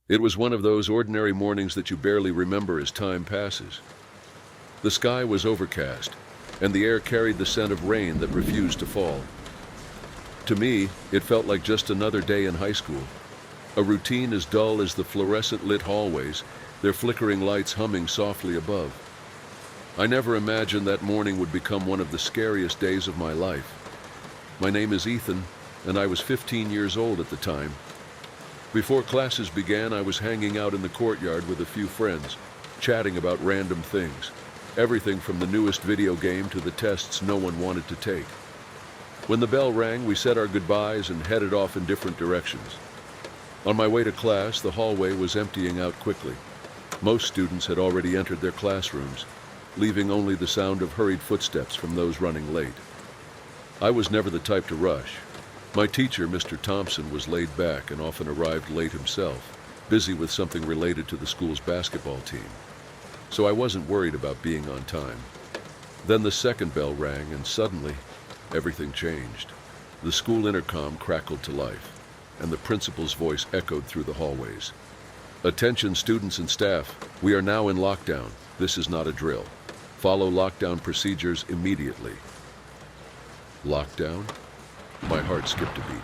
It was one of those ordinary mornings that you barely remember as time passes. The sky was overcast, and the air carried the scent of rain that refused to fall. To me, it felt like just another day in high school, a routine as dull as the fluorescent-lit hallways, their flickering lights humming softly above. I never imagined that morning would become one of the scariest days of my life. My name is Ethan, and I was 15 years old at the time. Before classes began, I was hanging out in the courtyard with a few friends, chatting about random things, everything from the newest video game to the tests no one wanted to take. When the bell rang, we said our goodbyes and headed off in different directions. On my way to class, the hallway was emptying out quickly. Most students had already entered their classrooms, leaving only the sound of hurried footsteps from those running late. I was never the type to rush. My teacher, Mr. Thompson, was laid back and often arrived late himself, busy with something related to the school's basketball team. So I wasn't worried about being on time. Then the second bell rang, and suddenly, everything changed. The school intercom crackled to life, and the principal's voice echoed through the hallways. "Attention students and staff, we are now in lockdown. This is not a drill. Follow lockdown procedures immediately." Lockdown? My heart skipped a beat.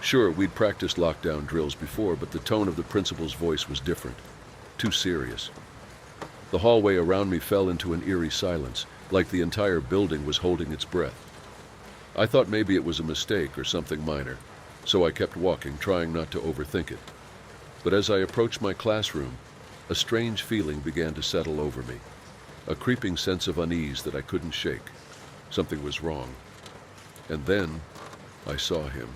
Sure, we'd practiced lockdown drills before, but the tone of the principal's voice was different, too serious. The hallway around me fell into an eerie silence, like the entire building was holding its breath. I thought maybe it was a mistake or something minor, so I kept walking, trying not to overthink it. But as I approached my classroom, a strange feeling began to settle over me, a creeping sense of unease that I couldn't shake. Something was wrong. And then I saw him.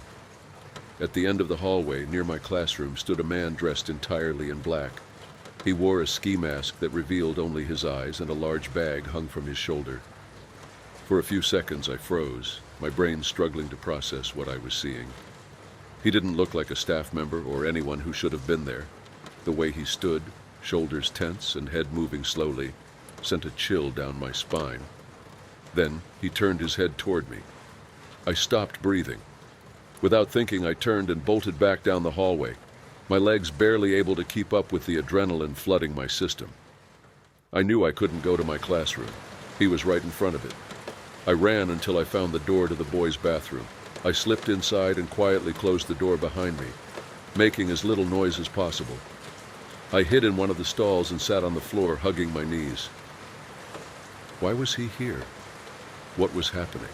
At the end of the hallway, near my classroom, stood a man dressed entirely in black. He wore a ski mask that revealed only his eyes, and a large bag hung from his shoulder. For a few seconds I froze, my brain struggling to process what I was seeing. He didn't look like a staff member or anyone who should have been there. The way he stood, shoulders tense and head moving slowly, sent a chill down my spine. Then he turned his head toward me. I stopped breathing. Without thinking, I turned and bolted back down the hallway, my legs barely able to keep up with the adrenaline flooding my system. I knew I couldn't go to my classroom. He was right in front of it. I ran until I found the door to the boys' bathroom. I slipped inside and quietly closed the door behind me, making as little noise as possible. I hid in one of the stalls and sat on the floor, hugging my knees. Why was he here? What was happening?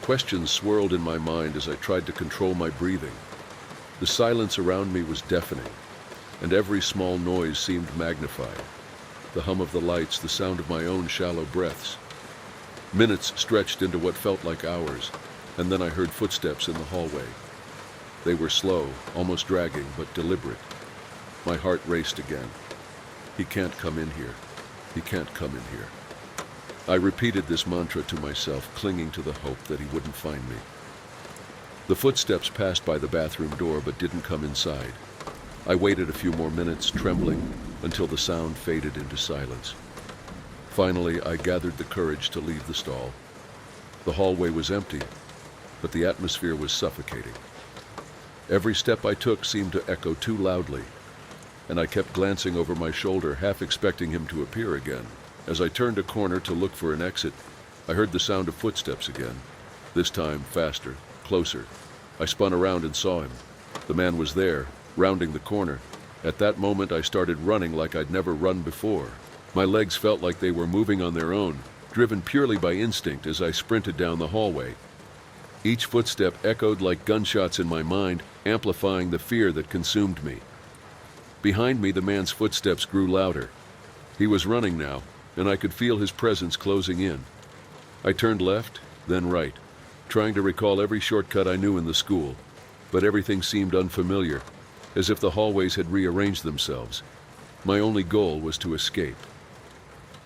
Questions swirled in my mind as I tried to control my breathing. The silence around me was deafening, and every small noise seemed magnified. The hum of the lights, the sound of my own shallow breaths. Minutes stretched into what felt like hours, and then I heard footsteps in the hallway. They were slow, almost dragging, but deliberate. My heart raced again. He can't come in here. He can't come in here. I repeated this mantra to myself, clinging to the hope that he wouldn't find me. The footsteps passed by the bathroom door but didn't come inside. I waited a few more minutes, trembling, until the sound faded into silence. Finally, I gathered the courage to leave the stall. The hallway was empty, but the atmosphere was suffocating. Every step I took seemed to echo too loudly, and I kept glancing over my shoulder, half expecting him to appear again. As I turned a corner to look for an exit, I heard the sound of footsteps again, this time faster, closer. I spun around and saw him. The man was there, rounding the corner. At that moment, I started running like I'd never run before. My legs felt like they were moving on their own, driven purely by instinct as I sprinted down the hallway. Each footstep echoed like gunshots in my mind, amplifying the fear that consumed me. Behind me, the man's footsteps grew louder. He was running now, and I could feel his presence closing in. I turned left, then right, trying to recall every shortcut I knew in the school, but everything seemed unfamiliar, as if the hallways had rearranged themselves. My only goal was to escape.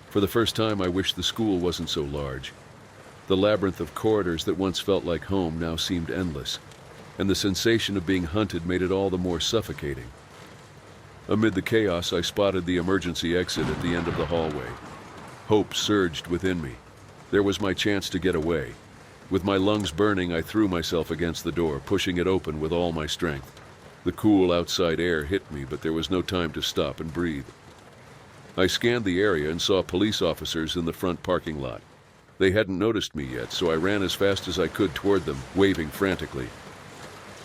For the first time, I wished the school wasn't so large. The labyrinth of corridors that once felt like home now seemed endless, and the sensation of being hunted made it all the more suffocating. Amid the chaos, I spotted the emergency exit at the end of the hallway. Hope surged within me. There was my chance to get away. With my lungs burning, I threw myself against the door, pushing it open with all my strength. The cool outside air hit me, but there was no time to stop and breathe. I scanned the area and saw police officers in the front parking lot. They hadn't noticed me yet, so I ran as fast as I could toward them, waving frantically.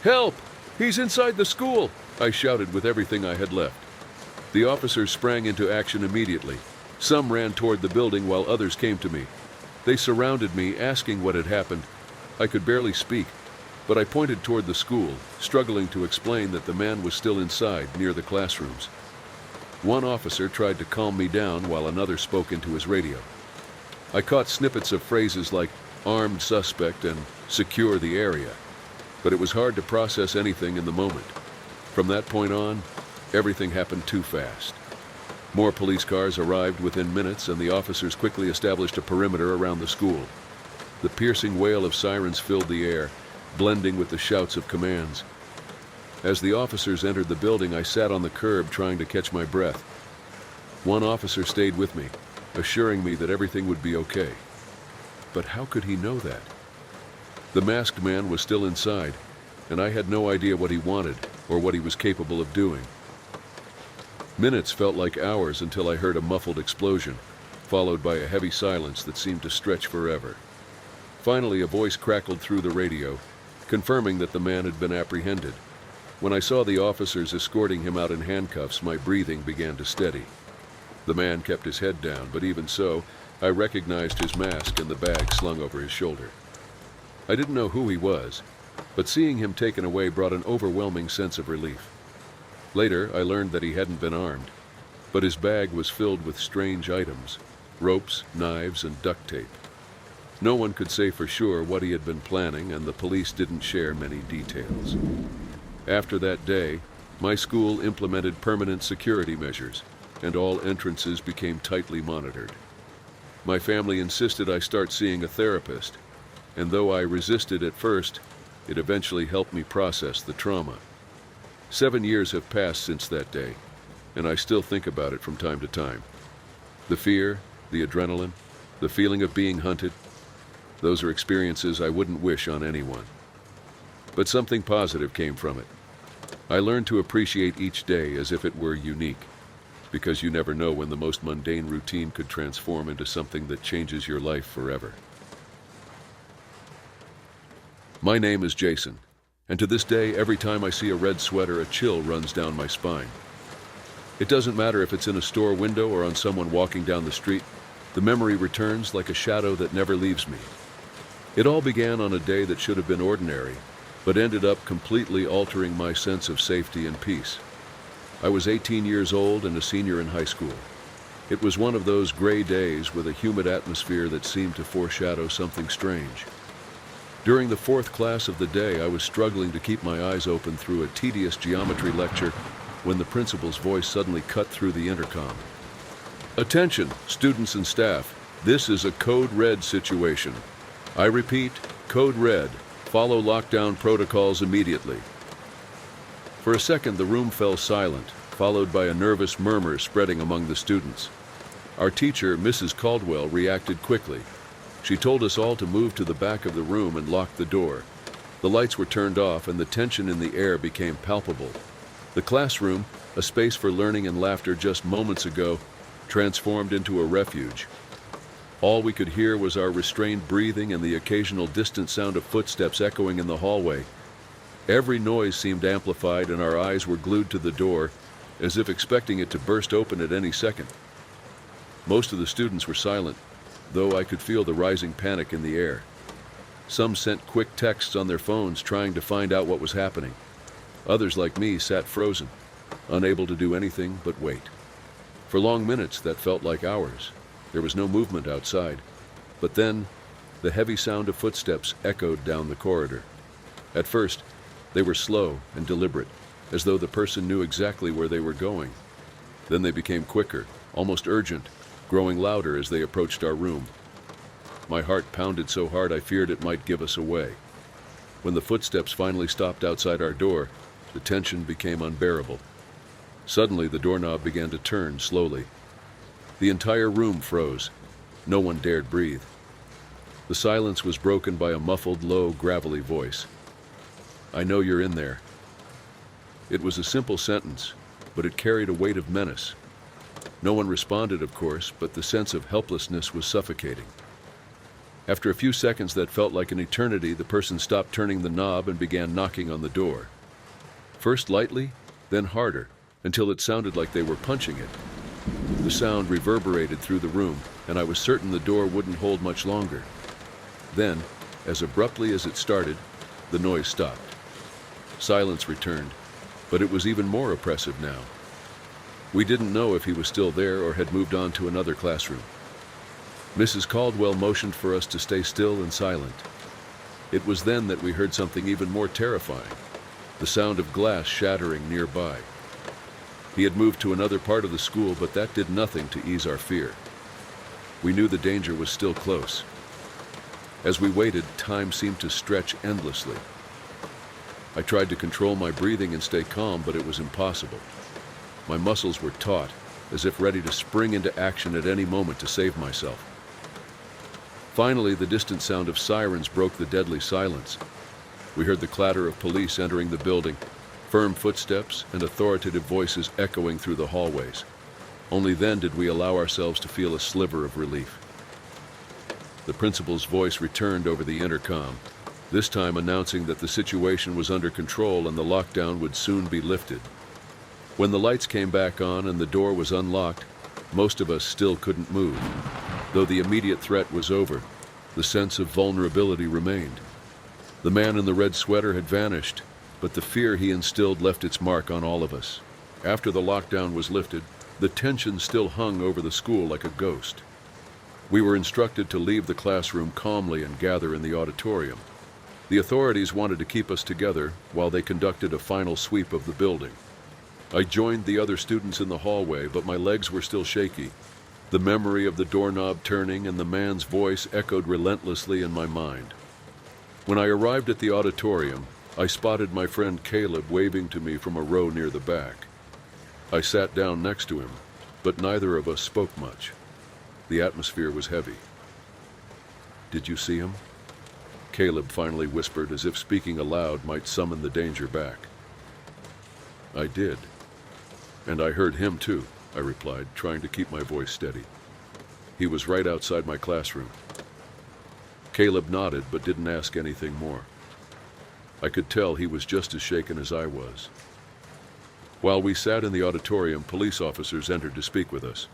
"Help! He's inside the school!" I shouted with everything I had left. The officers sprang into action immediately. Some ran toward the building while others came to me. They surrounded me, asking what had happened. I could barely speak, but I pointed toward the school, struggling to explain that the man was still inside, near the classrooms. One officer tried to calm me down while another spoke into his radio. I caught snippets of phrases like "armed suspect" and "secure the area," but it was hard to process anything in the moment. From that point on, everything happened too fast. More police cars arrived within minutes, and the officers quickly established a perimeter around the school. The piercing wail of sirens filled the air, blending with the shouts of commands. As the officers entered the building, I sat on the curb trying to catch my breath. One officer stayed with me, assuring me that everything would be okay. But how could he know that? The masked man was still inside, and I had no idea what he wanted or what he was capable of doing. Minutes felt like hours until I heard a muffled explosion, followed by a heavy silence that seemed to stretch forever. Finally, a voice crackled through the radio, confirming that the man had been apprehended. When I saw the officers escorting him out in handcuffs, my breathing began to steady. The man kept his head down, but even so, I recognized his mask and the bag slung over his shoulder. I didn't know who he was, but seeing him taken away brought an overwhelming sense of relief. Later, I learned that he hadn't been armed, but his bag was filled with strange items: ropes, knives, and duct tape. No one could say for sure what he had been planning, and the police didn't share many details. After that day, my school implemented permanent security measures, and all entrances became tightly monitored. My family insisted I start seeing a therapist, and though I resisted at first, it eventually helped me process the trauma. 7 years have passed since that day, and I still think about it from time to time. The fear, the adrenaline, the feeling of being hunted, those are experiences I wouldn't wish on anyone. But something positive came from it. I learned to appreciate each day as if it were unique, because you never know when the most mundane routine could transform into something that changes your life forever. My name is Jason, and to this day, every time I see a red sweater, a chill runs down my spine. It doesn't matter if it's in a store window or on someone walking down the street, the memory returns like a shadow that never leaves me. It all began on a day that should have been ordinary, but ended up completely altering my sense of safety and peace. I was 18 years old and a senior in high school. It was one of those gray days with a humid atmosphere that seemed to foreshadow something strange. During the fourth class of the day, I was struggling to keep my eyes open through a tedious geometry lecture when the principal's voice suddenly cut through the intercom. "Attention, students and staff. This is a Code Red situation. I repeat, Code Red. Follow lockdown protocols immediately." For a second, the room fell silent, followed by a nervous murmur spreading among the students. Our teacher, Mrs. Caldwell, reacted quickly. She told us all to move to the back of the room and lock the door. The lights were turned off, and the tension in the air became palpable. The classroom, a space for learning and laughter just moments ago, transformed into a refuge. All we could hear was our restrained breathing and the occasional distant sound of footsteps echoing in the hallway. Every noise seemed amplified, and our eyes were glued to the door, as if expecting it to burst open at any second. Most of the students were silent, though I could feel the rising panic in the air. Some sent quick texts on their phones trying to find out what was happening. Others, like me, sat frozen, unable to do anything but wait. For long minutes that felt like hours. There was no movement outside. But then, the heavy sound of footsteps echoed down the corridor. At first, they were slow and deliberate, as though the person knew exactly where they were going. Then they became quicker, almost urgent, growing louder as they approached our room. My heart pounded so hard I feared it might give us away. When the footsteps finally stopped outside our door, the tension became unbearable. Suddenly, the doorknob began to turn slowly. The entire room froze. No one dared breathe. The silence was broken by a muffled, low, gravelly voice. "I know you're in there." It was a simple sentence, but it carried a weight of menace. No one responded, of course, but the sense of helplessness was suffocating. After a few seconds that felt like an eternity, the person stopped turning the knob and began knocking on the door. First lightly, then harder, until it sounded like they were punching it. The sound reverberated through the room, and I was certain the door wouldn't hold much longer. Then, as abruptly as it started, the noise stopped. Silence returned, but it was even more oppressive now. We didn't know if he was still there or had moved on to another classroom. Mrs. Caldwell motioned for us to stay still and silent. It was then that we heard something even more terrifying, the sound of glass shattering nearby. He had moved to another part of the school, but that did nothing to ease our fear. We knew the danger was still close. As we waited, time seemed to stretch endlessly. I tried to control my breathing and stay calm, but it was impossible. My muscles were taut, as if ready to spring into action at any moment to save myself. Finally, the distant sound of sirens broke the deadly silence. We heard the clatter of police entering the building, firm footsteps and authoritative voices echoing through the hallways. Only then did we allow ourselves to feel a sliver of relief. The principal's voice returned over the intercom, this time announcing that the situation was under control and the lockdown would soon be lifted. When the lights came back on and the door was unlocked, most of us still couldn't move. Though the immediate threat was over, the sense of vulnerability remained. The man in the red sweater had vanished, but the fear he instilled left its mark on all of us. After the lockdown was lifted, the tension still hung over the school like a ghost. We were instructed to leave the classroom calmly and gather in the auditorium. The authorities wanted to keep us together while they conducted a final sweep of the building. I joined the other students in the hallway, but my legs were still shaky. The memory of the doorknob turning and the man's voice echoed relentlessly in my mind. When I arrived at the auditorium, I spotted my friend Caleb waving to me from a row near the back. I sat down next to him, but neither of us spoke much. The atmosphere was heavy. "Did you see him?" Caleb finally whispered, as if speaking aloud might summon the danger back. "I did. And I heard him too," I replied, trying to keep my voice steady. "He was right outside my classroom." Caleb nodded, but didn't ask anything more. I could tell he was just as shaken as I was. While we sat in the auditorium, police officers entered to speak with us.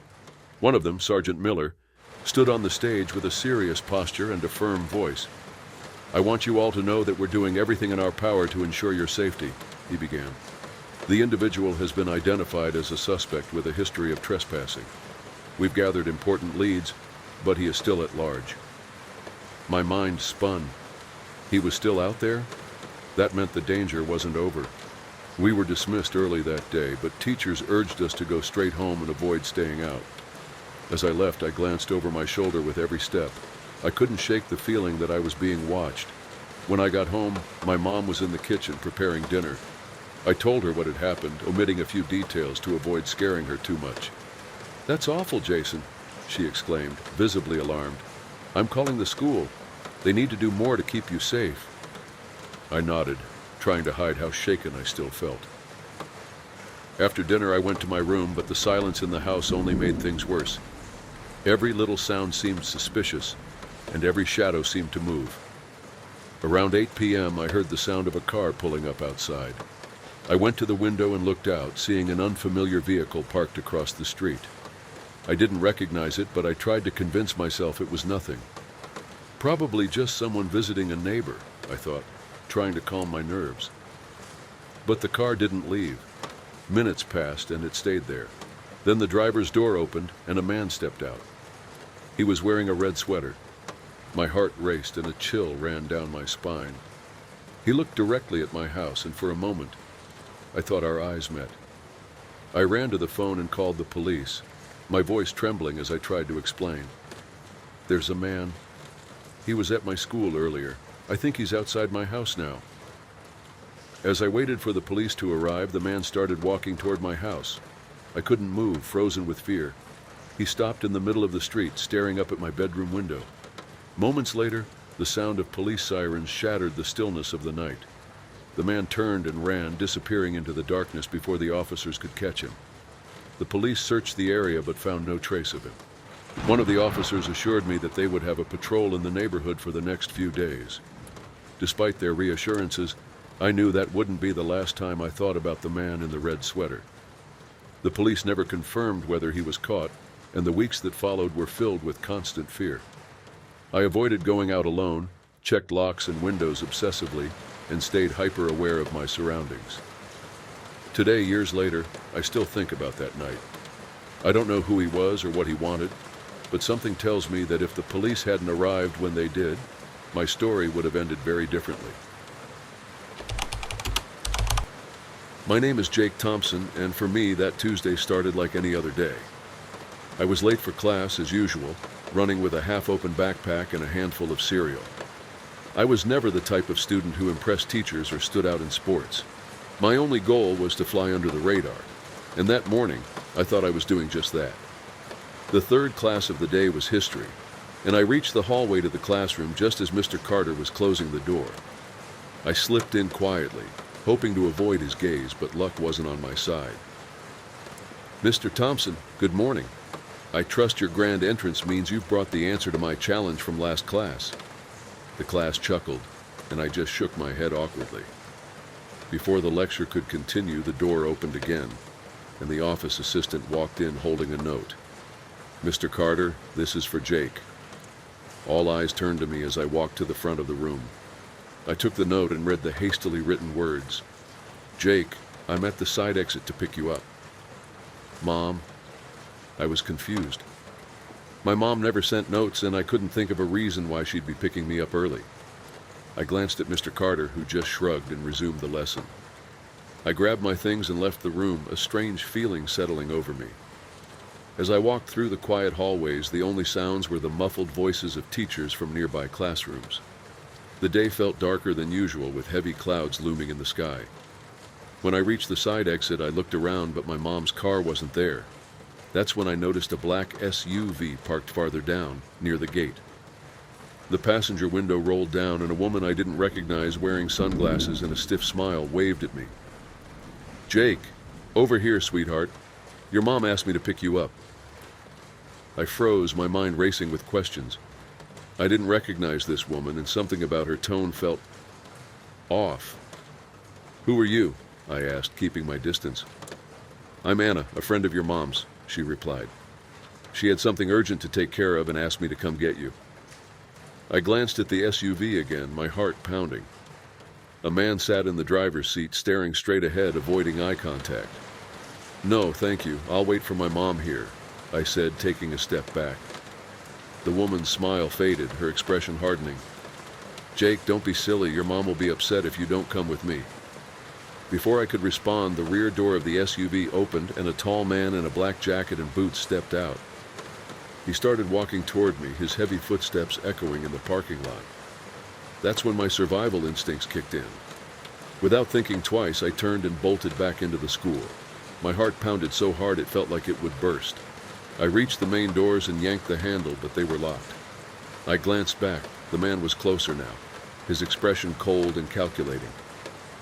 One of them, Sergeant Miller, stood on the stage with a serious posture and a firm voice. "I want you all to know that we're doing everything in our power to ensure your safety," he began. "The individual has been identified as a suspect with a history of trespassing. We've gathered important leads, but he is still at large." My mind spun. He was still out there? That meant the danger wasn't over. We were dismissed early that day, but teachers urged us to go straight home and avoid staying out. As I left, I glanced over my shoulder with every step. I couldn't shake the feeling that I was being watched. When I got home, my mom was in the kitchen preparing dinner. I told her what had happened, omitting a few details to avoid scaring her too much. "That's awful, Jason," she exclaimed, visibly alarmed. "I'm calling the school. They need to do more to keep you safe." I nodded, trying to hide how shaken I still felt. After dinner, I went to my room, but the silence in the house only made things worse. Every little sound seemed suspicious, and every shadow seemed to move. Around 8 p.m., I heard the sound of a car pulling up outside. I went to the window and looked out, seeing an unfamiliar vehicle parked across the street. I didn't recognize it, but I tried to convince myself it was nothing. Probably just someone visiting a neighbor, I thought, trying to calm my nerves. But the car didn't leave. Minutes passed and it stayed there. Then the driver's door opened and a man stepped out. He was wearing a red sweater. My heart raced and a chill ran down my spine. He looked directly at my house, and for a moment, I thought our eyes met. I ran to the phone and called the police, my voice trembling as I tried to explain. "There's a man. He was at my school earlier. I think he's outside my house now." As I waited for the police to arrive, the man started walking toward my house. I couldn't move, frozen with fear. He stopped in the middle of the street, staring up at my bedroom window. Moments later, the sound of police sirens shattered the stillness of the night. The man turned and ran, disappearing into the darkness before the officers could catch him. The police searched the area but found no trace of him. One of the officers assured me that they would have a patrol in the neighborhood for the next few days. Despite their reassurances, I knew that wouldn't be the last time I thought about the man in the red sweater. The police never confirmed whether he was caught, and the weeks that followed were filled with constant fear. I avoided going out alone, checked locks and windows obsessively, and stayed hyper-aware of my surroundings. Today, years later, I still think about that night. I don't know who he was or what he wanted, but something tells me that if the police hadn't arrived when they did, my story would have ended very differently. My name is Jake Thompson, and for me, that Tuesday started like any other day. I was late for class, as usual, running with a half-open backpack and a handful of cereal. I was never the type of student who impressed teachers or stood out in sports. My only goal was to fly under the radar, and that morning, I thought I was doing just that. The third class of the day was history, and I reached the hallway to the classroom just as Mr. Carter was closing the door. I slipped in quietly, hoping to avoid his gaze, but luck wasn't on my side. "Mr. Thompson, good morning. I trust your grand entrance means you've brought the answer to my challenge from last class." The class chuckled, and I just shook my head awkwardly. Before the lecture could continue, the door opened again, and the office assistant walked in holding a note. "Mr. Carter, this is for Jake." All eyes turned to me as I walked to the front of the room. I took the note and read the hastily written words. "Jake, I'm at the side exit to pick you up." "Mom?" I was confused. My mom never sent notes, and I couldn't think of a reason why she'd be picking me up early. I glanced at Mr. Carter, who just shrugged and resumed the lesson. I grabbed my things and left the room, a strange feeling settling over me. As I walked through the quiet hallways, the only sounds were the muffled voices of teachers from nearby classrooms. The day felt darker than usual, with heavy clouds looming in the sky. When I reached the side exit, I looked around, but my mom's car wasn't there. That's when I noticed a black SUV parked farther down, near the gate. The passenger window rolled down, and a woman I didn't recognize, wearing sunglasses and a stiff smile, waved at me. "Jake, over here, sweetheart. Your mom asked me to pick you up." I froze, my mind racing with questions. I didn't recognize this woman, and something about her tone felt off. "Who are you?" I asked, keeping my distance. "I'm Anna, a friend of your mom's," she replied. "She had something urgent to take care of and asked me to come get you." I glanced at the SUV again, my heart pounding. A man sat in the driver's seat, staring straight ahead, avoiding eye contact. "No, thank you. I'll wait for my mom here," I said, taking a step back. The woman's smile faded, her expression hardening. "Jake, don't be silly. Your mom will be upset if you don't come with me." Before I could respond, the rear door of the SUV opened, and a tall man in a black jacket and boots stepped out. He started walking toward me, his heavy footsteps echoing in the parking lot. That's when my survival instincts kicked in. Without thinking twice, I turned and bolted back into the school. My heart pounded so hard it felt like it would burst. I reached the main doors and yanked the handle, but they were locked. I glanced back. The man was closer now, his expression cold and calculating.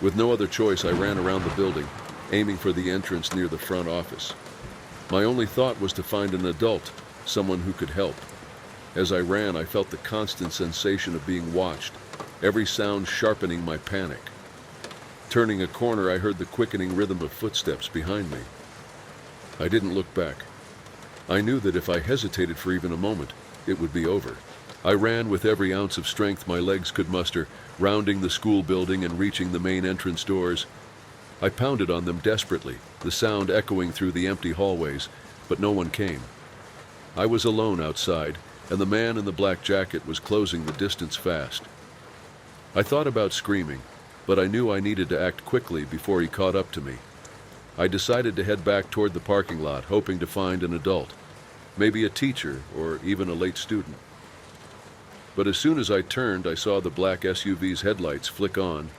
With no other choice, I ran around the building, aiming for the entrance near the front office. My only thought was to find an adult, someone who could help. As I ran, I felt the constant sensation of being watched, every sound sharpening my panic. Turning a corner, I heard the quickening rhythm of footsteps behind me. I didn't look back. I knew that if I hesitated for even a moment, it would be over. I ran with every ounce of strength my legs could muster, rounding the school building and reaching the main entrance doors. I pounded on them desperately, the sound echoing through the empty hallways, but no one came. I was alone outside, and the man in the black jacket was closing the distance fast. I thought about screaming, but I knew I needed to act quickly before he caught up to me. I decided to head back toward the parking lot, hoping to find an adult, maybe a teacher or even a late student. But as soon as I turned, I saw the black SUV's headlights flick on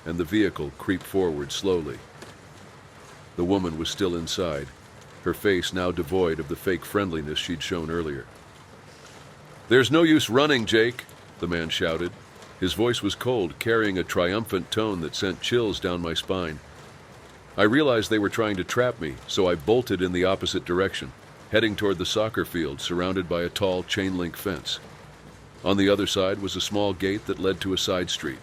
and the vehicle creep forward slowly. The woman was still inside, her face now devoid of the fake friendliness she'd shown earlier. "There's no use running, Jake," the man shouted. His voice was cold, carrying a triumphant tone that sent chills down my spine. I realized they were trying to trap me, so I bolted in the opposite direction, heading toward the soccer field surrounded by a tall chain-link fence. On the other side was a small gate that led to a side street.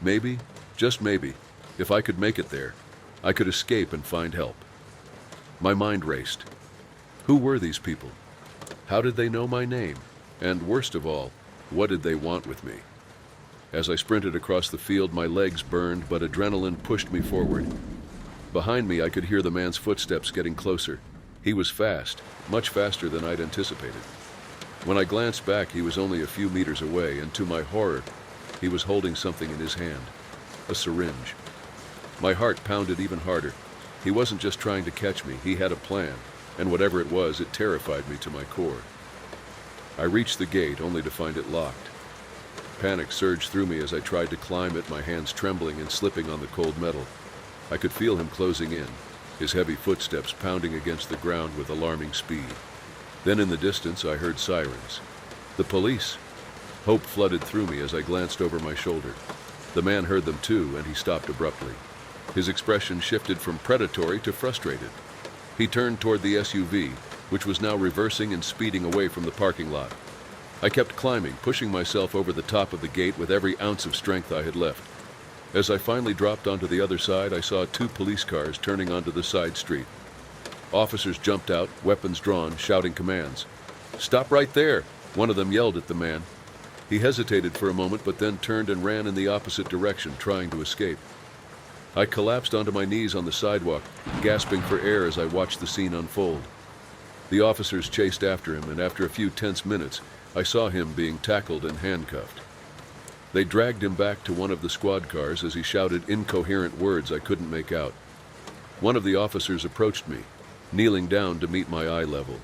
Maybe, just maybe, if I could make it there, I could escape and find help. My mind raced. Who were these people? How did they know my name? And worst of all, what did they want with me? As I sprinted across the field, my legs burned, but adrenaline pushed me forward. Behind me, I could hear the man's footsteps getting closer. He was fast, much faster than I'd anticipated. When I glanced back, he was only a few meters away, and to my horror, he was holding something in his hand, a syringe. My heart pounded even harder. He wasn't just trying to catch me, he had a plan, and whatever it was, it terrified me to my core. I reached the gate, only to find it locked. Panic surged through me as I tried to climb it, my hands trembling and slipping on the cold metal. I could feel him closing in, his heavy footsteps pounding against the ground with alarming speed. Then in the distance, I heard sirens. The police! Hope flooded through me as I glanced over my shoulder. The man heard them too, and he stopped abruptly. His expression shifted from predatory to frustrated. He turned toward the SUV, which was now reversing and speeding away from the parking lot. I kept climbing, pushing myself over the top of the gate with every ounce of strength I had left. As I finally dropped onto the other side, I saw 2 police cars turning onto the side street. Officers jumped out, weapons drawn, shouting commands. "Stop right there!" one of them yelled at the man. He hesitated for a moment, but then turned and ran in the opposite direction, trying to escape. I collapsed onto my knees on the sidewalk, gasping for air as I watched the scene unfold. The officers chased after him, and after a few tense minutes, I saw him being tackled and handcuffed. They dragged him back to one of the squad cars as he shouted incoherent words I couldn't make out. One of the officers approached me, kneeling down to meet my eye level.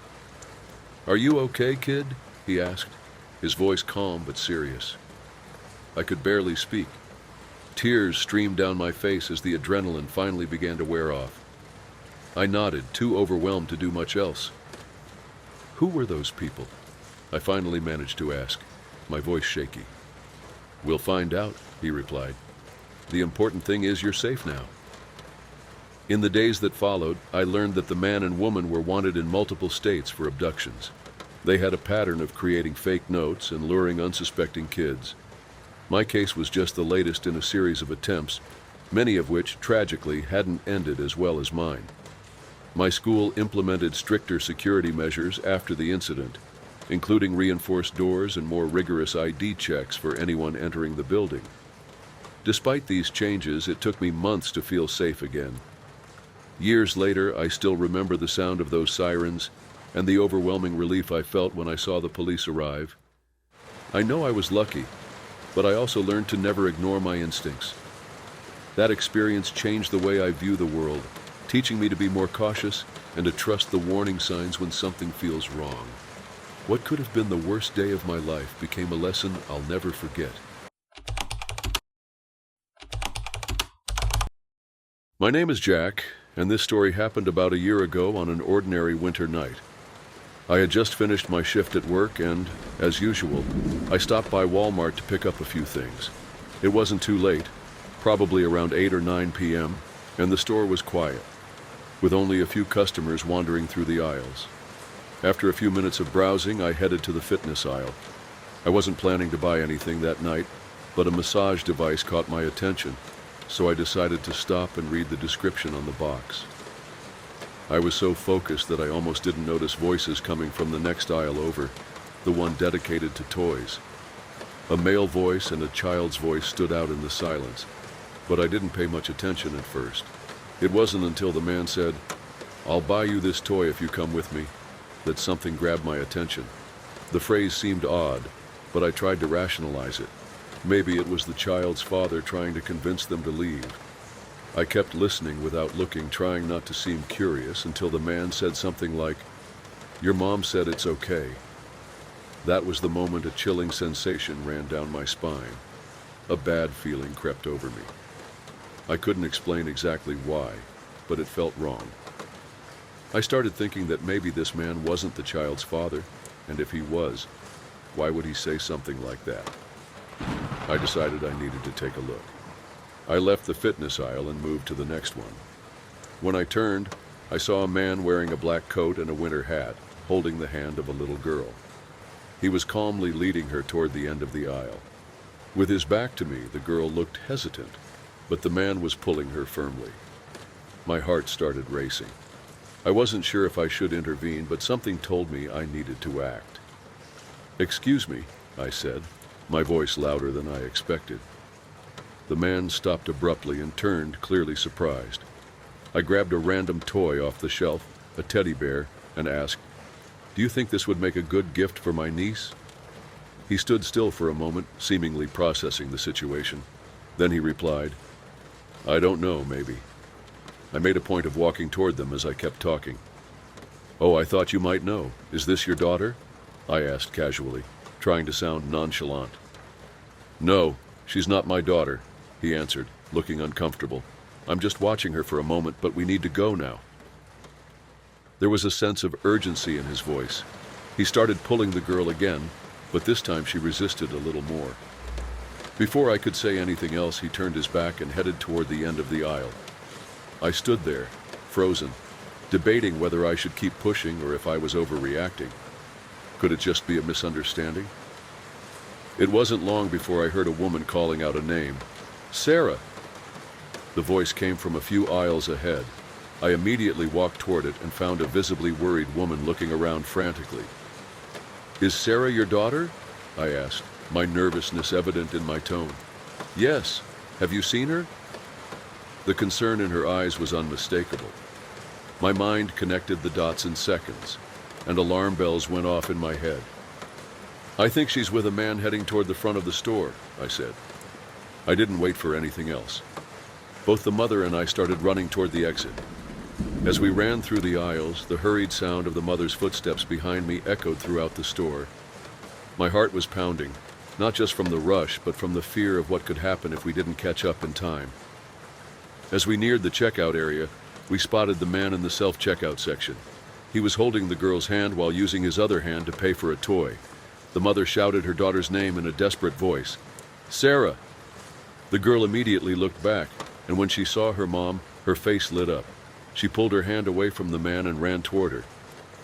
"Are you okay, kid?" he asked, his voice calm but serious. I could barely speak. Tears streamed down my face as the adrenaline finally began to wear off. I nodded, too overwhelmed to do much else. "Who were those people?" I finally managed to ask, my voice shaky. "We'll find out," he replied. "The important thing is you're safe now." In the days that followed, I learned that the man and woman were wanted in multiple states for abductions. They had a pattern of creating fake notes and luring unsuspecting kids. My case was just the latest in a series of attempts, many of which, tragically, hadn't ended as well as mine. My school implemented stricter security measures after the incident, including reinforced doors and more rigorous ID checks for anyone entering the building. Despite these changes, it took me months to feel safe again. Years later, I still remember the sound of those sirens and the overwhelming relief I felt when I saw the police arrive. I know I was lucky, but I also learned to never ignore my instincts. That experience changed the way I view the world, teaching me to be more cautious and to trust the warning signs when something feels wrong. What could have been the worst day of my life became a lesson I'll never forget. My name is Jack, and this story happened about a year ago on an ordinary winter night. I had just finished my shift at work and, as usual, I stopped by Walmart to pick up a few things. It wasn't too late, probably around 8 or 9 p.m., and the store was quiet, with only a few customers wandering through the aisles. After a few minutes of browsing, I headed to the fitness aisle. I wasn't planning to buy anything that night, but a massage device caught my attention, so I decided to stop and read the description on the box. I was so focused that I almost didn't notice voices coming from the next aisle over, the one dedicated to toys. A male voice and a child's voice stood out in the silence, but I didn't pay much attention at first. It wasn't until the man said, "I'll buy you this toy if you come with me," that something grabbed my attention. The phrase seemed odd, but I tried to rationalize it. Maybe it was the child's father trying to convince them to leave. I kept listening without looking, trying not to seem curious, until the man said something like, "Your mom said it's okay." That was the moment a chilling sensation ran down my spine. A bad feeling crept over me. I couldn't explain exactly why, but it felt wrong. I started thinking that maybe this man wasn't the child's father, and if he was, why would he say something like that? I decided I needed to take a look. I left the fitness aisle and moved to the next one. When I turned, I saw a man wearing a black coat and a winter hat, holding the hand of a little girl. He was calmly leading her toward the end of the aisle. With his back to me, the girl looked hesitant, but the man was pulling her firmly. My heart started racing. I wasn't sure if I should intervene, but something told me I needed to act. "Excuse me," I said, my voice louder than I expected. The man stopped abruptly and turned, clearly surprised. I grabbed a random toy off the shelf, a teddy bear, and asked, "Do you think this would make a good gift for my niece?" He stood still for a moment, seemingly processing the situation. Then he replied, "I don't know, maybe." I made a point of walking toward them as I kept talking. "Oh, I thought you might know. Is this your daughter?" I asked casually, trying to sound nonchalant. "No, she's not my daughter," he answered, looking uncomfortable. "I'm just watching her for a moment, but we need to go now." There was a sense of urgency in his voice. He started pulling the girl again, but this time she resisted a little more. Before I could say anything else, he turned his back and headed toward the end of the aisle. I stood there, frozen, debating whether I should keep pushing or if I was overreacting. Could it just be a misunderstanding? It wasn't long before I heard a woman calling out a name. "Sarah!" The voice came from a few aisles ahead. I immediately walked toward it and found a visibly worried woman looking around frantically. "Is Sarah your daughter?" I asked, my nervousness evident in my tone. "Yes. Have you seen her?" The concern in her eyes was unmistakable. My mind connected the dots in seconds, and alarm bells went off in my head. "I think she's with a man heading toward the front of the store," I said. I didn't wait for anything else. Both the mother and I started running toward the exit. As we ran through the aisles, the hurried sound of the mother's footsteps behind me echoed throughout the store. My heart was pounding, not just from the rush, but from the fear of what could happen if we didn't catch up in time. As we neared the checkout area, we spotted the man in the self-checkout section. He was holding the girl's hand while using his other hand to pay for a toy. The mother shouted her daughter's name in a desperate voice. "Sarah!" The girl immediately looked back, and when she saw her mom, her face lit up. She pulled her hand away from the man and ran toward her.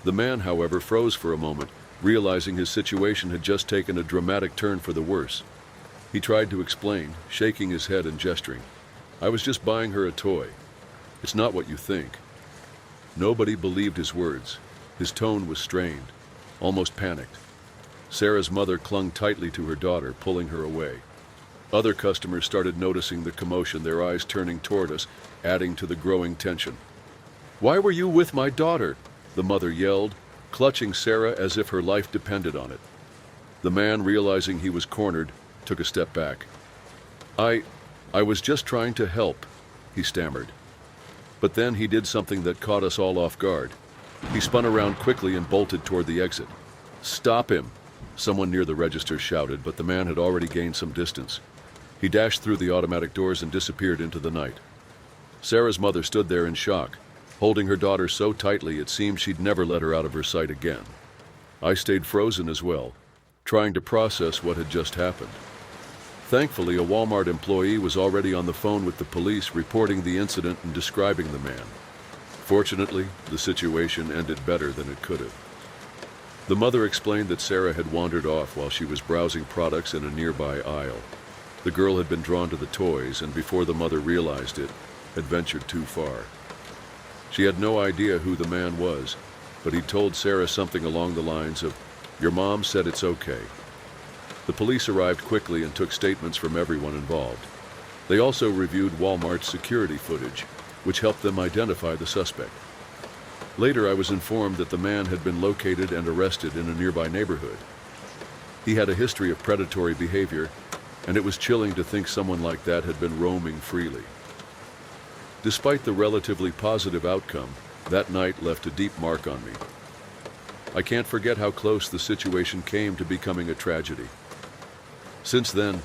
The man, however, froze for a moment, realizing his situation had just taken a dramatic turn for the worse. He tried to explain, shaking his head and gesturing. "I was just buying her a toy. It's not what you think." Nobody believed his words. His tone was strained, almost panicked. Sarah's mother clung tightly to her daughter, pulling her away. Other customers started noticing the commotion, their eyes turning toward us, adding to the growing tension. "Why were you with my daughter?" the mother yelled, clutching Sarah as if her life depended on it. The man, realizing he was cornered, took a step back. I was just trying to help," he stammered. But then he did something that caught us all off guard. He spun around quickly and bolted toward the exit. "Stop him!" someone near the register shouted, but the man had already gained some distance. He dashed through the automatic doors and disappeared into the night. Sarah's mother stood there in shock, holding her daughter so tightly it seemed she'd never let her out of her sight again. I stayed frozen as well, trying to process what had just happened. Thankfully, a Walmart employee was already on the phone with the police, reporting the incident and describing the man. Fortunately, the situation ended better than it could have. The mother explained that Sarah had wandered off while she was browsing products in a nearby aisle. The girl had been drawn to the toys, and before the mother realized it, had ventured too far. She had no idea who the man was, but he'd told Sarah something along the lines of, "Your mom said it's okay." The police arrived quickly and took statements from everyone involved. They also reviewed Walmart's security footage, which helped them identify the suspect. Later, I was informed that the man had been located and arrested in a nearby neighborhood. He had a history of predatory behavior, and it was chilling to think someone like that had been roaming freely. Despite the relatively positive outcome, that night left a deep mark on me. I can't forget how close the situation came to becoming a tragedy. Since then,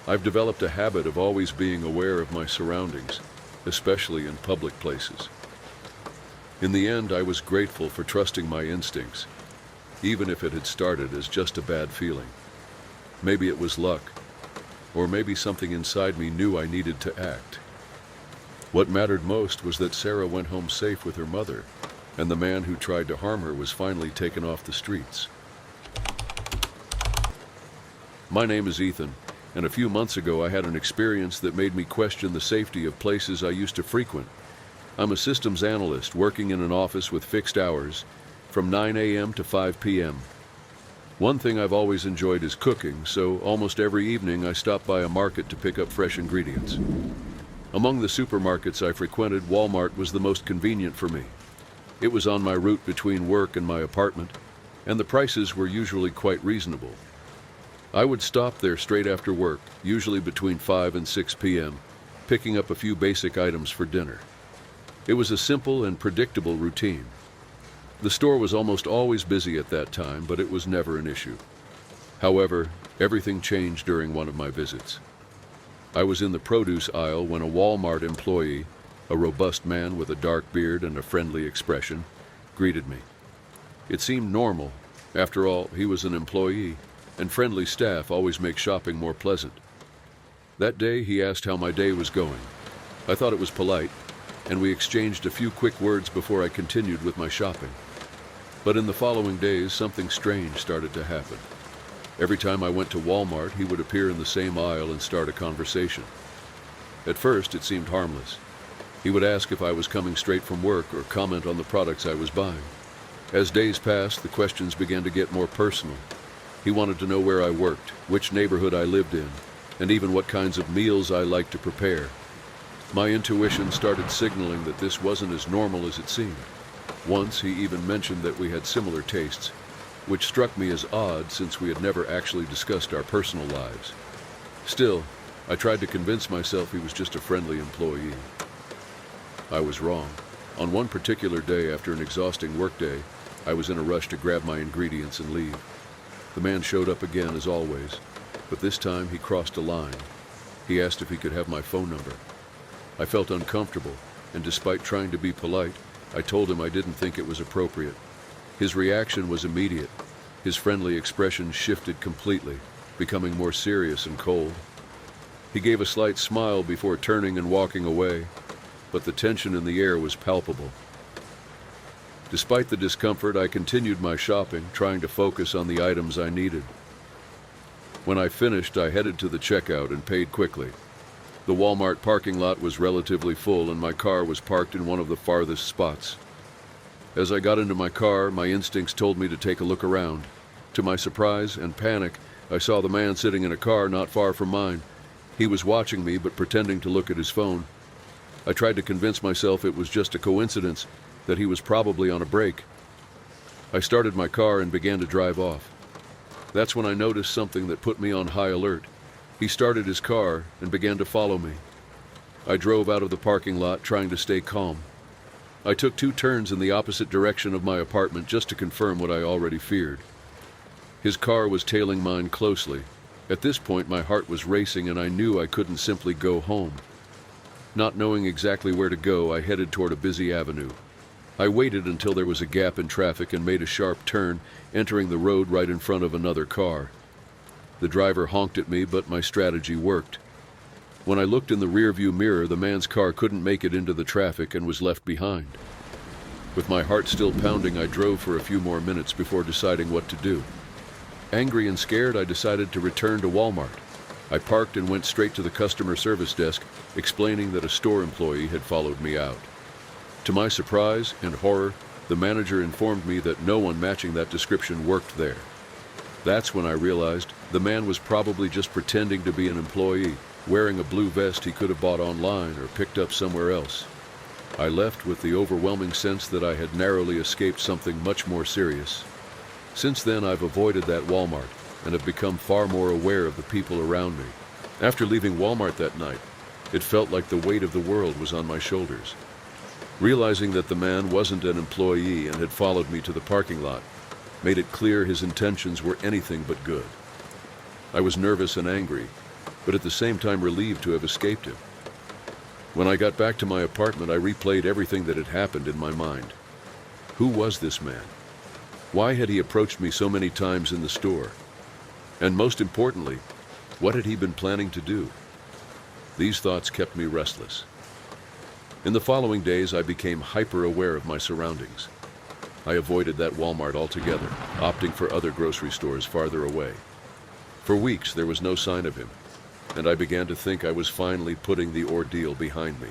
I've developed a habit of always being aware of my surroundings, especially in public places. In the end, I was grateful for trusting my instincts, even if it had started as just a bad feeling. Maybe it was luck, or maybe something inside me knew I needed to act. What mattered most was that Sarah went home safe with her mother, and the man who tried to harm her was finally taken off the streets. My name is Ethan, and a few months ago I had an experience that made me question the safety of places I used to frequent. I'm a systems analyst working in an office with fixed hours from 9 a.m. to 5 p.m. One thing I've always enjoyed is cooking, so almost every evening I stop by a market to pick up fresh ingredients. Among the supermarkets I frequented, Walmart was the most convenient for me. It was on my route between work and my apartment, and the prices were usually quite reasonable. I would stop there straight after work, usually between 5 and 6 p.m., picking up a few basic items for dinner. It was a simple and predictable routine. The store was almost always busy at that time, but it was never an issue. However, everything changed during one of my visits. I was in the produce aisle when a Walmart employee, a robust man with a dark beard and a friendly expression, greeted me. It seemed normal. After all, he was an employee, and friendly staff always make shopping more pleasant. That day, he asked how my day was going. I thought it was polite, and we exchanged a few quick words before I continued with my shopping. But in the following days, something strange started to happen. Every time I went to Walmart, he would appear in the same aisle and start a conversation. At first, it seemed harmless. He would ask if I was coming straight from work or comment on the products I was buying. As days passed, the questions began to get more personal. He wanted to know where I worked, which neighborhood I lived in, and even what kinds of meals I liked to prepare. My intuition started signaling that this wasn't as normal as it seemed. Once he even mentioned that we had similar tastes, which struck me as odd since we had never actually discussed our personal lives. Still, I tried to convince myself he was just a friendly employee. I was wrong. On one particular day after an exhausting workday, I was in a rush to grab my ingredients and leave. The man showed up again as always, but this time he crossed a line. He asked if he could have my phone number. I felt uncomfortable, and despite trying to be polite, I told him I didn't think it was appropriate. His reaction was immediate. His friendly expression shifted completely, becoming more serious and cold. He gave a slight smile before turning and walking away, but the tension in the air was palpable. Despite the discomfort, I continued my shopping, trying to focus on the items I needed. When I finished, I headed to the checkout and paid quickly. The Walmart parking lot was relatively full, and my car was parked in one of the farthest spots. As I got into my car, my instincts told me to take a look around. To my surprise and panic, I saw the man sitting in a car not far from mine. He was watching me, but pretending to look at his phone. I tried to convince myself it was just a coincidence, that he was probably on a break. I started my car and began to drive off. That's when I noticed something that put me on high alert. He started his car and began to follow me. I drove out of the parking lot, trying to stay calm. I took 2 turns in the opposite direction of my apartment just to confirm what I already feared. His car was tailing mine closely. At this point, my heart was racing, and I knew I couldn't simply go home. Not knowing exactly where to go, I headed toward a busy avenue. I waited until there was a gap in traffic and made a sharp turn, entering the road right in front of another car. The driver honked at me, but my strategy worked. When I looked in the rearview mirror, the man's car couldn't make it into the traffic and was left behind. With my heart still pounding, I drove for a few more minutes before deciding what to do. Angry and scared, I decided to return to Walmart. I parked and went straight to the customer service desk, explaining that a store employee had followed me out. To my surprise and horror, the manager informed me that no one matching that description worked there. That's when I realized the man was probably just pretending to be an employee, wearing a blue vest he could have bought online or picked up somewhere else. I left with the overwhelming sense that I had narrowly escaped something much more serious. Since then, I've avoided that Walmart and have become far more aware of the people around me. After leaving Walmart that night, it felt like the weight of the world was on my shoulders. Realizing that the man wasn't an employee and had followed me to the parking lot made it clear his intentions were anything but good. I was nervous and angry, but at the same time relieved to have escaped him. When I got back to my apartment, I replayed everything that had happened in my mind. Who was this man? Why had he approached me so many times in the store? And most importantly, What had he been planning to do? These thoughts kept me restless. In the following days, I became hyper-aware of my surroundings. I avoided that Walmart altogether, opting for other grocery stores farther away. For weeks, there was no sign of him, and I began to think I was finally putting the ordeal behind me.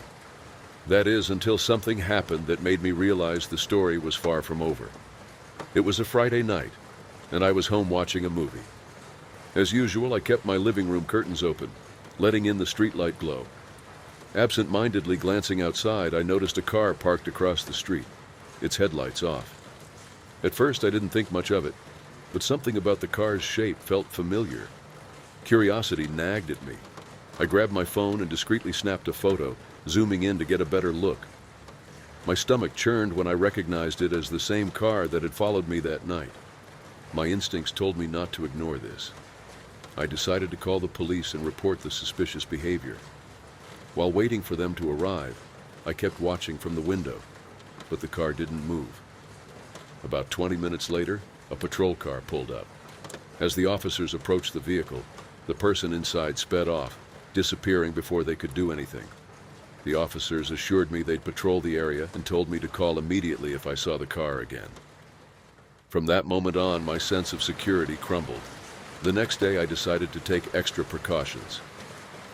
That is, until something happened that made me realize the story was far from over. It was a Friday night, and I was home watching a movie. As usual, I kept my living room curtains open, letting in the streetlight glow. Absent-mindedly glancing outside, I noticed a car parked across the street, its headlights off. At first, I didn't think much of it, but something about the car's shape felt familiar. Curiosity nagged at me. I grabbed my phone and discreetly snapped a photo, zooming in to get a better look. My stomach churned when I recognized it as the same car that had followed me that night. My instincts told me not to ignore this. I decided to call the police and report the suspicious behavior. While waiting for them to arrive, I kept watching from the window, but the car didn't move. About 20 minutes later, a patrol car pulled up. As the officers approached the vehicle, the person inside sped off, disappearing before they could do anything. The officers assured me they'd patrol the area and told me to call immediately if I saw the car again. From that moment on, my sense of security crumbled. The next day, I decided to take extra precautions.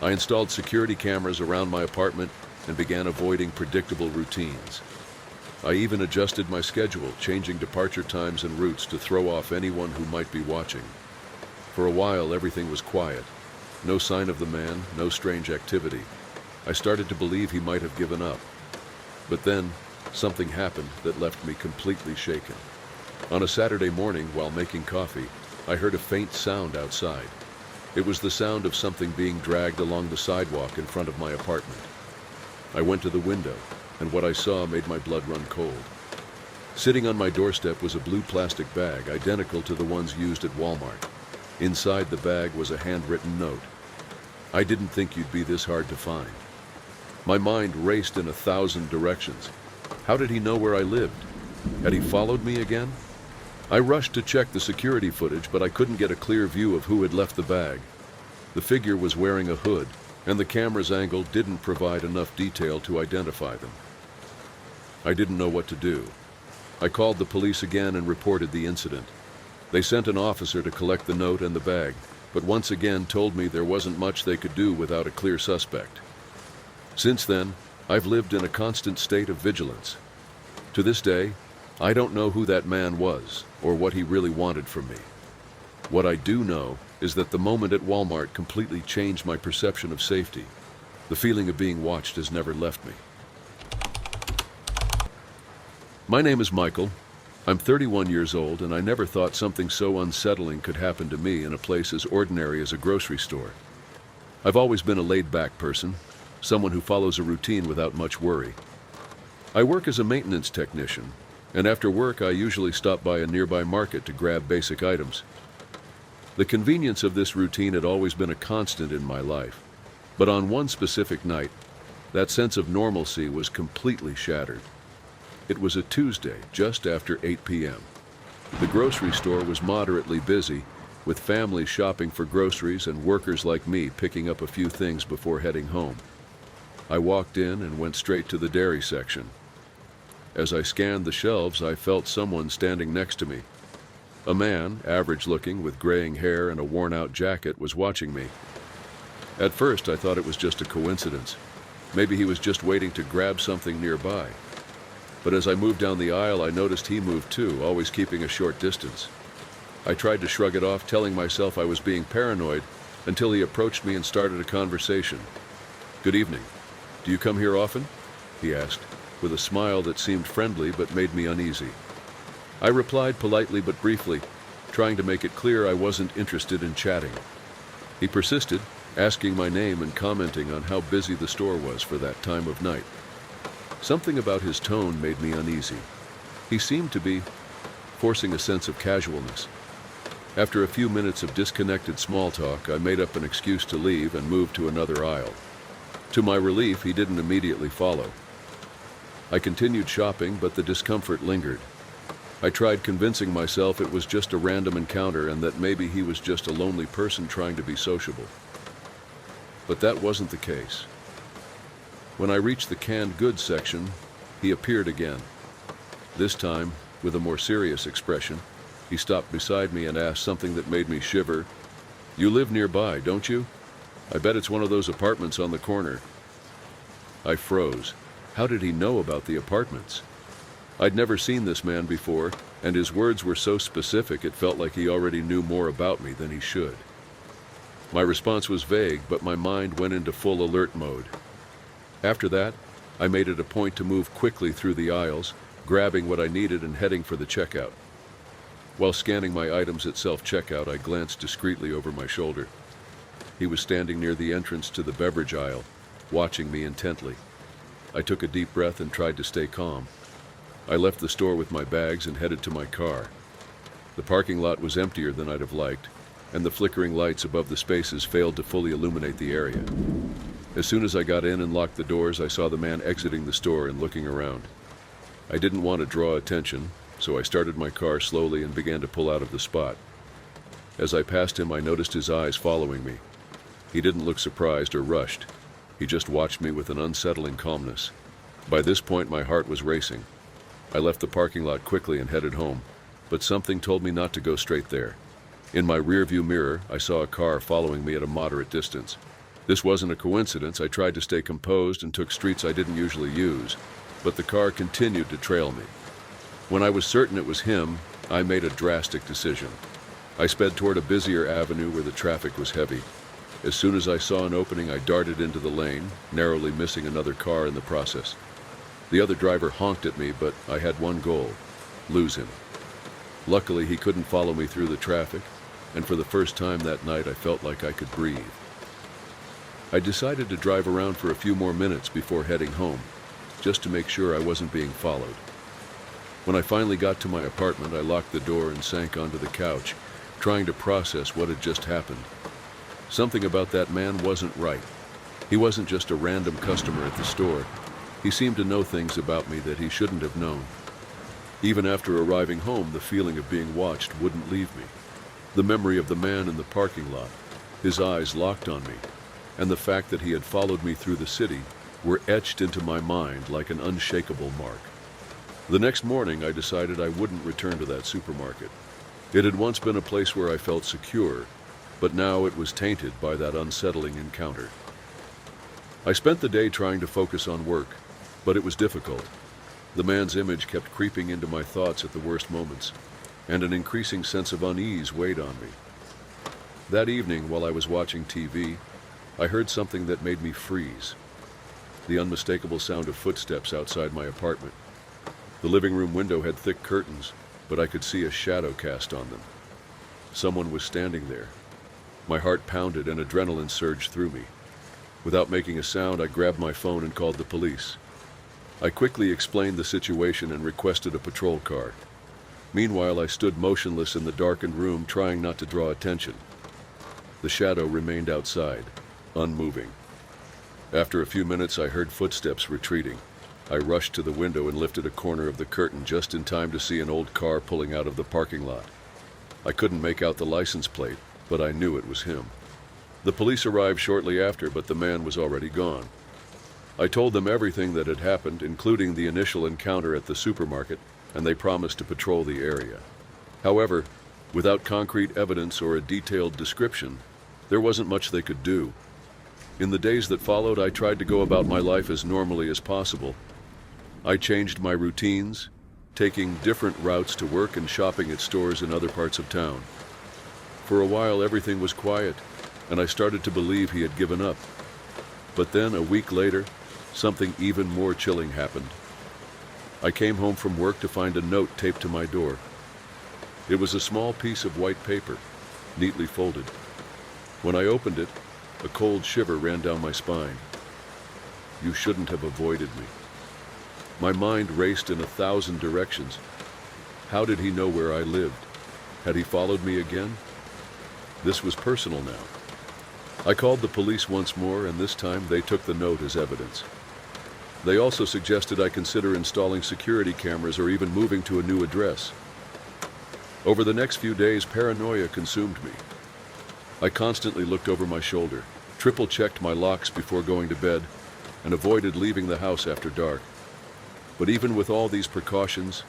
I installed security cameras around my apartment and began avoiding predictable routines. I even adjusted my schedule, changing departure times and routes to throw off anyone who might be watching. For a while, everything was quiet. No sign of the man, no strange activity. I started to believe he might have given up. But then, something happened that left me completely shaken. On a Saturday morning, while making coffee, I heard a faint sound outside. It was the sound of something being dragged along the sidewalk in front of my apartment. I went to the window, and what I saw made my blood run cold. Sitting on my doorstep was a blue plastic bag identical to the ones used at Walmart. Inside the bag was a handwritten note. I didn't think you'd be this hard to find. My mind raced in 1,000 directions. How did he know where I lived? Had he followed me again? I rushed to check the security footage, but I couldn't get a clear view of who had left the bag. The figure was wearing a hood, and the camera's angle didn't provide enough detail to identify them. I didn't know what to do. I called the police again and reported the incident. They sent an officer to collect the note and the bag, but once again told me there wasn't much they could do without a clear suspect. Since then, I've lived in a constant state of vigilance. To this day, I don't know who that man was or what he really wanted from me. What I do know is that the moment at Walmart completely changed my perception of safety. The feeling of being watched has never left me. My name is Michael. I'm 31 years old, and I never thought something so unsettling could happen to me in a place as ordinary as a grocery store. I've always been a laid-back person, someone who follows a routine without much worry. I work as a maintenance technician, and after work I usually stop by a nearby market to grab basic items. The convenience of this routine had always been a constant in my life, but on one specific night, that sense of normalcy was completely shattered. It was a Tuesday, just after 8 p.m. The grocery store was moderately busy, with families shopping for groceries and workers like me picking up a few things before heading home. I walked in and went straight to the dairy section. As I scanned the shelves, I felt someone standing next to me. A man, average-looking, with graying hair and a worn-out jacket, was watching me. At first, I thought it was just a coincidence. Maybe he was just waiting to grab something nearby. But as I moved down the aisle, I noticed he moved too, always keeping a short distance. I tried to shrug it off, telling myself I was being paranoid, until he approached me and started a conversation. "Good evening. Do you come here often?" he asked, with a smile that seemed friendly but made me uneasy. I replied politely but briefly, trying to make it clear I wasn't interested in chatting. He persisted, asking my name and commenting on how busy the store was for that time of night. Something about his tone made me uneasy. He seemed to be forcing a sense of casualness. After a few minutes of disconnected small talk, I made up an excuse to leave and moved to another aisle. To my relief, he didn't immediately follow. I continued shopping, but the discomfort lingered. I tried convincing myself it was just a random encounter and that maybe he was just a lonely person trying to be sociable. But that wasn't the case. When I reached the canned goods section, he appeared again. This time, with a more serious expression, he stopped beside me and asked something that made me shiver. "You live nearby, don't you? I bet it's one of those apartments on the corner." I froze. How did he know about the apartments? I'd never seen this man before, and his words were so specific it felt like he already knew more about me than he should. My response was vague, but my mind went into full alert mode. After that, I made it a point to move quickly through the aisles, grabbing what I needed and heading for the checkout. While scanning my items at self-checkout, I glanced discreetly over my shoulder. He was standing near the entrance to the beverage aisle, watching me intently. I took a deep breath and tried to stay calm. I left the store with my bags and headed to my car. The parking lot was emptier than I'd have liked, and the flickering lights above the spaces failed to fully illuminate the area. As soon as I got in and locked the doors, I saw the man exiting the store and looking around. I didn't want to draw attention, so I started my car slowly and began to pull out of the spot. As I passed him, I noticed his eyes following me. He didn't look surprised or rushed. He just watched me with an unsettling calmness. By this point, my heart was racing. I left the parking lot quickly and headed home, but something told me not to go straight there. In my rearview mirror, I saw a car following me at a moderate distance. This wasn't a coincidence. I tried to stay composed and took streets I didn't usually use, but the car continued to trail me. When I was certain it was him, I made a drastic decision. I sped toward a busier avenue where the traffic was heavy. As soon as I saw an opening, I darted into the lane, narrowly missing another car in the process. The other driver honked at me, but I had one goal: lose him. Luckily, he couldn't follow me through the traffic, and for the first time that night, I felt like I could breathe. I decided to drive around for a few more minutes before heading home, just to make sure I wasn't being followed. When I finally got to my apartment, I locked the door and sank onto the couch, trying to process what had just happened. Something about that man wasn't right. He wasn't just a random customer at the store. He seemed to know things about me that he shouldn't have known. Even after arriving home, the feeling of being watched wouldn't leave me. The memory of the man in the parking lot, his eyes locked on me, and the fact that he had followed me through the city were etched into my mind like an unshakable mark. The next morning, I decided I wouldn't return to that supermarket. It had once been a place where I felt secure, but now it was tainted by that unsettling encounter. I spent the day trying to focus on work, but it was difficult. The man's image kept creeping into my thoughts at the worst moments, and an increasing sense of unease weighed on me. That evening, while I was watching TV, I heard something that made me freeze. The unmistakable sound of footsteps outside my apartment. The living room window had thick curtains, but I could see a shadow cast on them. Someone was standing there. My heart pounded and adrenaline surged through me. Without making a sound, I grabbed my phone and called the police. I quickly explained the situation and requested a patrol car. Meanwhile, I stood motionless in the darkened room, trying not to draw attention. The shadow remained outside, unmoving. After a few minutes, I heard footsteps retreating. I rushed to the window and lifted a corner of the curtain just in time to see an old car pulling out of the parking lot. I couldn't make out the license plate, but I knew it was him. The police arrived shortly after, but the man was already gone. I told them everything that had happened, including the initial encounter at the supermarket, and they promised to patrol the area. However, without concrete evidence or a detailed description, there wasn't much they could do. In the days that followed, I tried to go about my life as normally as possible. I changed my routines, taking different routes to work and shopping at stores in other parts of town. For a while, everything was quiet, and I started to believe he had given up. But then, a week later, something even more chilling happened. I came home from work to find a note taped to my door. It was a small piece of white paper, neatly folded. When I opened it, a cold shiver ran down my spine. "You shouldn't have avoided me." My mind raced in 1,000 directions. How did he know where I lived? Had he followed me again? This was personal now. I called the police once more, and this time they took the note as evidence. They also suggested I consider installing security cameras or even moving to a new address. Over the next few days, paranoia consumed me. I constantly looked over my shoulder, triple-checked my locks before going to bed, and avoided leaving the house after dark. But even with all these precautions,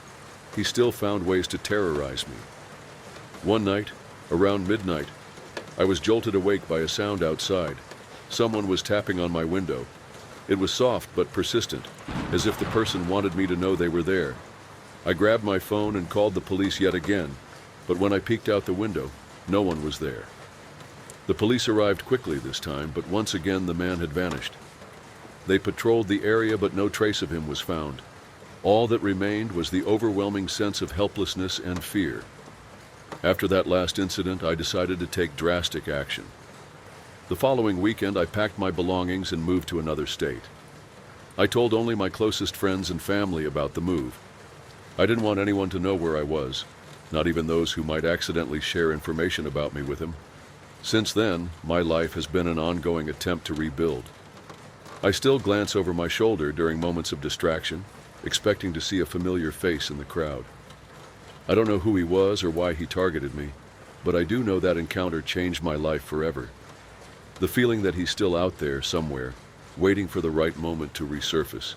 he still found ways to terrorize me. One night, around midnight, I was jolted awake by a sound outside. Someone was tapping on my window. It was soft but persistent, as if the person wanted me to know they were there. I grabbed my phone and called the police yet again, but when I peeked out the window, no one was there. The police arrived quickly this time, but once again the man had vanished. They patrolled the area, but no trace of him was found. All that remained was the overwhelming sense of helplessness and fear. After that last incident, I decided to take drastic action. The following weekend, I packed my belongings and moved to another state. I told only my closest friends and family about the move. I didn't want anyone to know where I was, not even those who might accidentally share information about me with him. Since then, my life has been an ongoing attempt to rebuild. I still glance over my shoulder during moments of distraction, expecting to see a familiar face in the crowd. I don't know who he was or why he targeted me, but I do know that encounter changed my life forever. The feeling that he's still out there somewhere, waiting for the right moment to resurface,